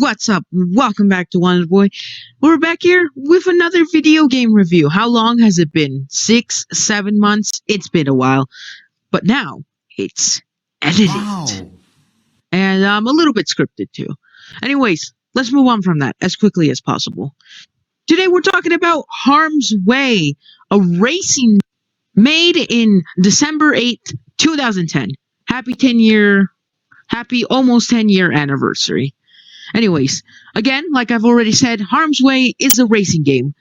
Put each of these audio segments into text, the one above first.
What's up? Welcome back to Wonder Boy. We're back here with another video game review. How long has it been? 6, 7 months? It's been a while. But now, it's edited. Wow. And a little bit scripted too. Anyways, let's move on from that as quickly as possible. Today we're talking about Harm's Way, a racing made in December 8th, 2010. Happy almost 10-year anniversary. Anyways, again, like I've already said, Harm's Way is a racing game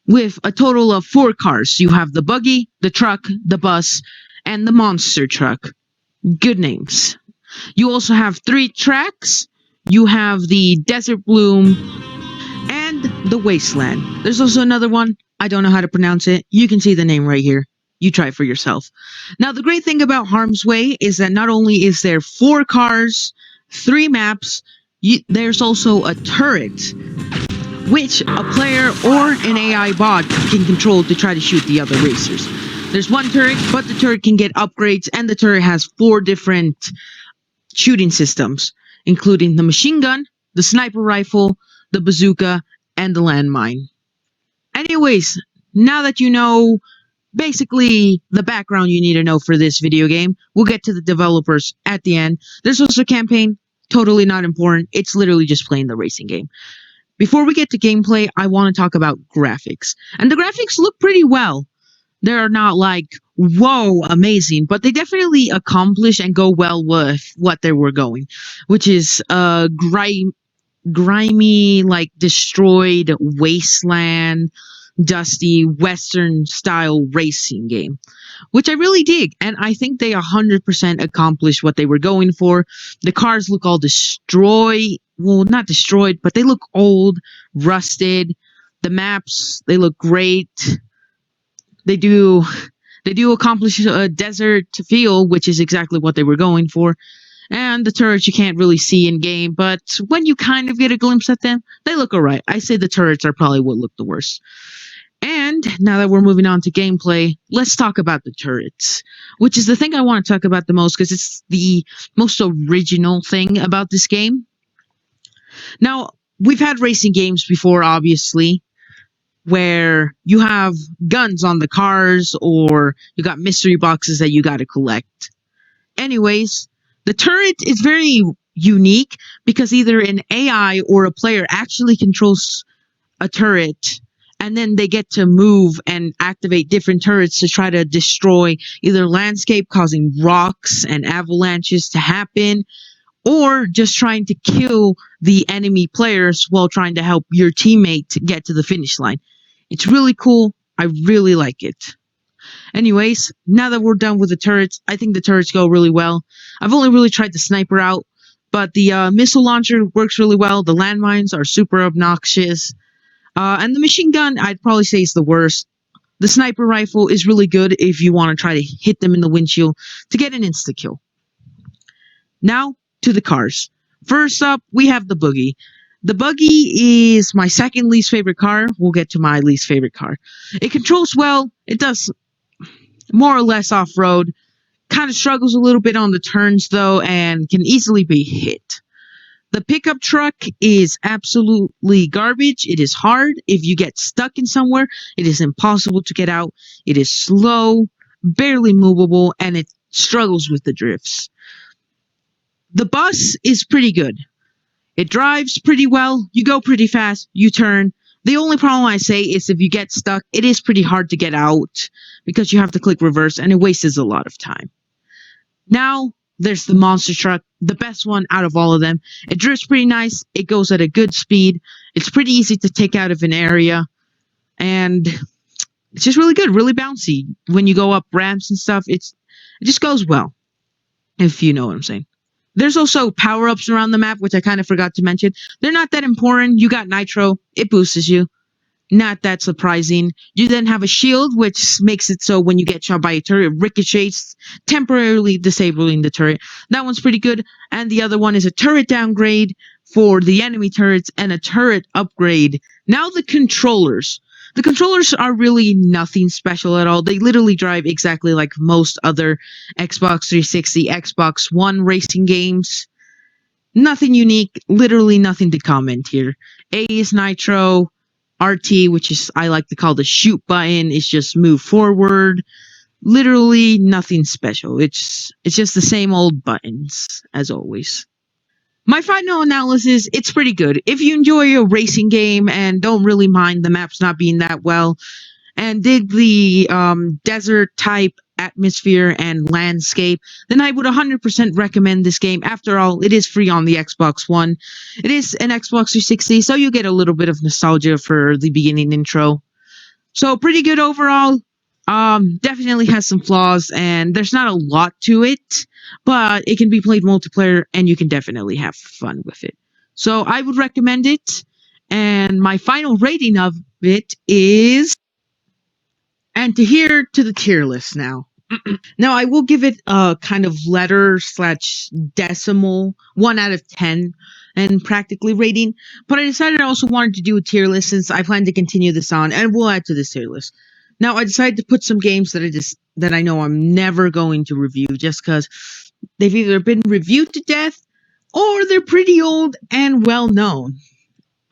with a total of 4 cars. You have the buggy, the truck, the bus, and the monster truck. Good names. You also have 3 tracks. You have the Desert Bloom and the Wasteland. There's also another one. I don't know how to pronounce it. You can see the name right here. You try it for yourself. Now, the great thing about Harm's Way is that not only is there 4 cars, 3 maps, there's also a turret, which a player or an AI bot can control to try to shoot the other racers. There's 1 turret, but the turret can get upgrades, and the turret has 4 different shooting systems, including the machine gun, the sniper rifle, the bazooka, and the landmine. Anyways, now that you know basically the background you need to know for this video game, we'll get to the developers at the end. There's also a campaign. Totally not important. It's literally just playing the racing game. Before we get to gameplay, I want to talk about graphics. And the graphics look pretty well. They're not like, whoa, amazing, but they definitely accomplish and go well with what they were going, which is a grimy, like destroyed wasteland, dusty Western style racing game, which I really dig, and I think they 100% accomplished what they were going for. The cars look all not destroyed, but they look old, rusted. The maps, they look great. They do accomplish a desert feel, which is exactly what they were going for. And the turrets you can't really see in game, but when you kind of get a glimpse at them, they look alright. I say the turrets are probably what look the worst. And now that we're moving on to gameplay, let's talk about the turrets, which is the thing I want to talk about the most because it's the most original thing about this game. Now, we've had racing games before, obviously, where you have guns on the cars or you got mystery boxes that you got to collect. Anyways, the turret is very unique because either an AI or a player actually controls a turret, and then they get to move and activate different turrets to try to destroy either landscape, causing rocks and avalanches to happen, or just trying to kill the enemy players while trying to help your teammate to get to the finish line. It's really cool. I really like it. Anyways, now that we're done with the turrets, I think the turrets go really well. I've only really tried the sniper out, but the missile launcher works really well. The landmines are super obnoxious. And the machine gun, I'd probably say, is the worst. The sniper rifle is really good if you want to try to hit them in the windshield to get an insta-kill. Now, to the cars. First up, we have the buggy. The buggy is my second least favorite car. We'll get to my least favorite car. It controls well. It does more or less off-road. Kind of struggles a little bit on the turns, though, and can easily be hit. The pickup truck is absolutely garbage. It is hard. If you get stuck in somewhere, it is impossible to get out. It is slow, barely movable, and it struggles with the drifts. The bus is pretty good. It drives pretty well. You go pretty fast. You turn. The only problem I say is if you get stuck, it is pretty hard to get out because you have to click reverse, and it wastes a lot of time. Now, there's the monster truck, the best one out of all of them. It drifts pretty nice. It goes at a good speed. It's pretty easy to take out of an area. And it's just really good, really bouncy. When you go up ramps and stuff, it just goes well, if you know what I'm saying. There's also power-ups around the map, which I kind of forgot to mention. They're not that important. You got nitro. It boosts you. Not that surprising. You then have a shield, which makes it so when you get shot by a turret, it ricochets, temporarily disabling the turret. That one's pretty good. And the other one is a turret downgrade for the enemy turrets and a turret upgrade. Now the controllers. The controllers are really nothing special at all. They literally drive exactly like most other Xbox 360, Xbox One racing games. Nothing unique, literally nothing to comment here. A is Nitro, RT, which is I like to call the shoot button, is just move forward. Literally nothing special. It's just the same old buttons as always. My final analysis, it's pretty good. If you enjoy a racing game and don't really mind the maps not being that well, and dig the desert type atmosphere and landscape, then I would 100% recommend this game. After all, it is free on the Xbox One. It is an Xbox 360, so you get a little bit of nostalgia for the beginning intro. So pretty good overall. Definitely has some flaws, and there's not a lot to it, but it can be played multiplayer, and you can definitely have fun with it. So I would recommend it, and my final rating of it is, and to the tier list now. Now I will give it a kind of letter slash decimal 1 out of 10 and practically rating, but I decided I also wanted to do a tier list since I plan to continue this on, and we'll add to this tier list. Now I decided to put some games that I know I'm never going to review just because they've either been reviewed to death or they're pretty old and well known.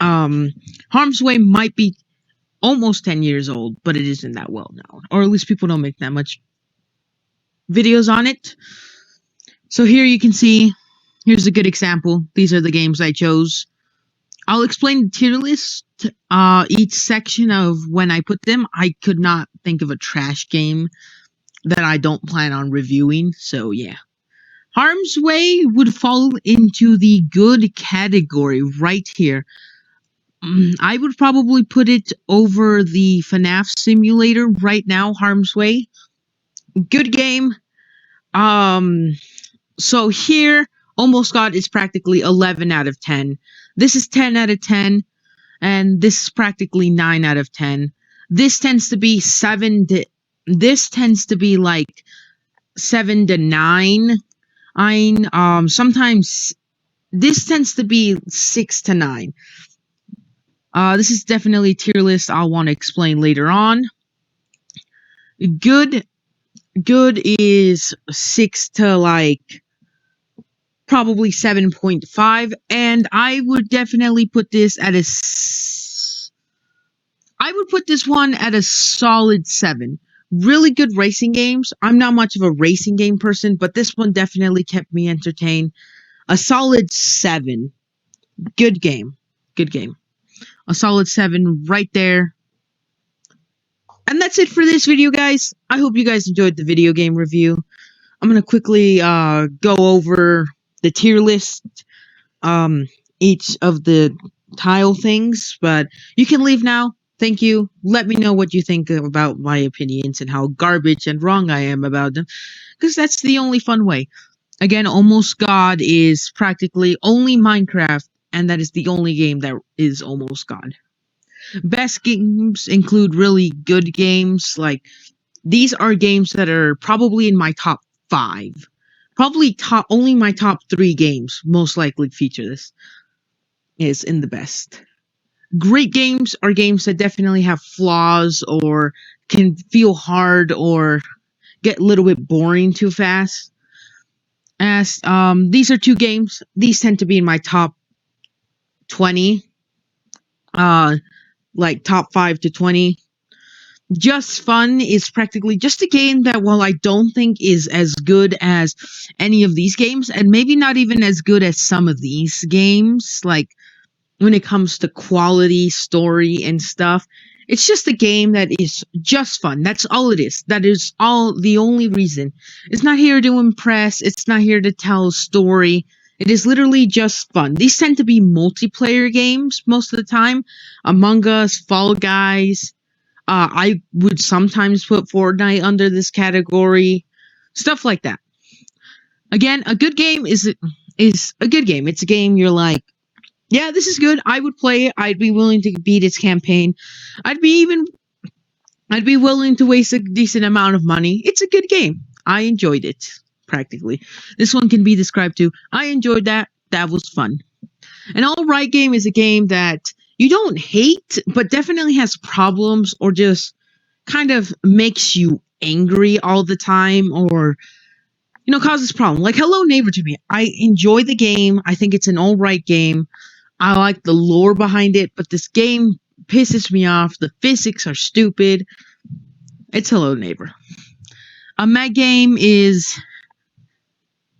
Harm's Way might be almost 10 years old, but it isn't that well known, or at least people don't make that much videos on it. So here you can see, here's a good example. These are the games I chose. I'll explain the tier list, each section of when I put them. I could not think of a trash game that I don't plan on reviewing, so yeah. Harm's Way would fall into the good category right here. I would probably put it over the FNAF simulator right now, Harm's Way. Good game. So here, Almost God is practically 11 out of 10. This is 10 out of 10, and this is practically 9 out of 10. This tends to be like 7 to 9. Sometimes this tends to be 6 to 9. This is definitely a tier list I'll want to explain later on. Good is 6 to like probably 7.5, and I would definitely put this at one at a solid 7. Really good racing games. I'm not much of a racing game person, but this one definitely kept me entertained. A solid 7. Good game. A solid 7 right there. And that's it for this video, guys. I hope you guys enjoyed the video game review. I'm going to quickly go over the tier list, each of the tile things, but you can leave now. Thank you. Let me know what you think about my opinions and how garbage and wrong I am about them, because that's the only fun way. Again, Almost God is practically only Minecraft, and that is the only game that is Almost God. Best games include really good games. Like, these are games that are probably in my top 5. Probably only my top 3 games most likely feature this is in the best. Great games are games that definitely have flaws or can feel hard or get a little bit boring too fast. As these are 2 games. These tend to be in my top 20. Like top 5 to 20. Just Fun is practically just a game that, while I don't think is as good as any of these games, and maybe not even as good as some of these games, like when it comes to quality, story, and stuff, it's just a game that is just fun. That's all it is. That is all the only reason. It's not here to impress. It's not here to tell a story. It is literally just fun. These tend to be multiplayer games most of the time. Among Us, Fall Guys. I would sometimes put Fortnite under this category. Stuff like that. Again, a good game is a good game. It's a game you're like, yeah, this is good. I would play it. I'd be willing to beat its campaign. I'd be willing to waste a decent amount of money. It's a good game. I enjoyed it, practically. This one can be described to, I enjoyed that. That was fun. An alright game is a game that you don't hate, but definitely has problems or just kind of makes you angry all the time, or causes problem. Like Hello Neighbor to me, I enjoy the game. I think it's an alright game. I like the lore behind it, but this game pisses me off. The physics are stupid. It's Hello Neighbor. A Mag game is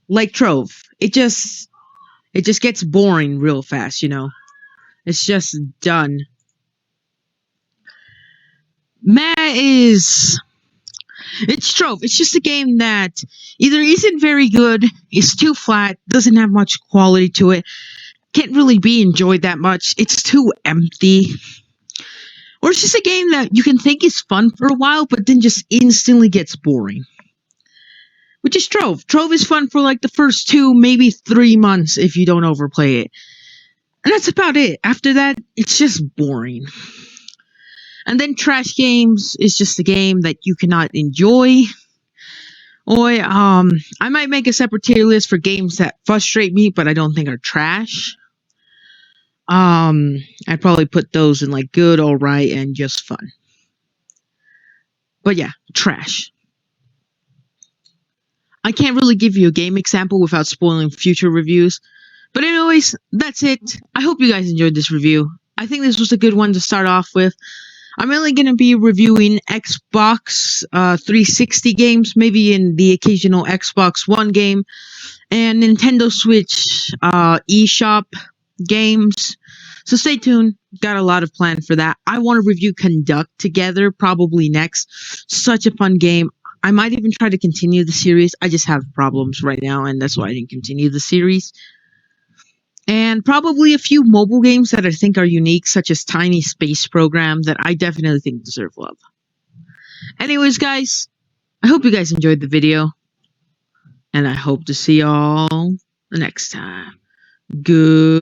like Trove. It just gets boring real fast, It's just done. It's Trove. It's just a game that either isn't very good, is too flat, doesn't have much quality to it, can't really be enjoyed that much, it's too empty. Or it's just a game that you can think is fun for a while, but then just instantly gets boring. Which is Trove. Trove is fun for like the first 2, maybe 3 months if you don't overplay it. And that's about it. After that, it's just boring. And then Trash Games is just a game that you cannot enjoy. I might make a separate tier list for games that frustrate me, but I don't think are trash. I'd probably put those in like good, alright, and just fun. But yeah, trash. I can't really give you a game example without spoiling future reviews. But anyways, that's it. I hope you guys enjoyed this review. I think this was a good one to start off with. I'm only going to be reviewing Xbox 360 games, maybe in the occasional Xbox One game, and Nintendo Switch eShop games. So stay tuned. Got a lot of plans for that. I want to review Conduct Together, probably next. Such a fun game. I might even try to continue the series. I just have problems right now, and that's why I didn't continue the series. And probably a few mobile games that I think are unique, such as Tiny Space Program, that I definitely think deserve love. Anyways, guys, I hope you guys enjoyed the video, and I hope to see y'all the next time. Good.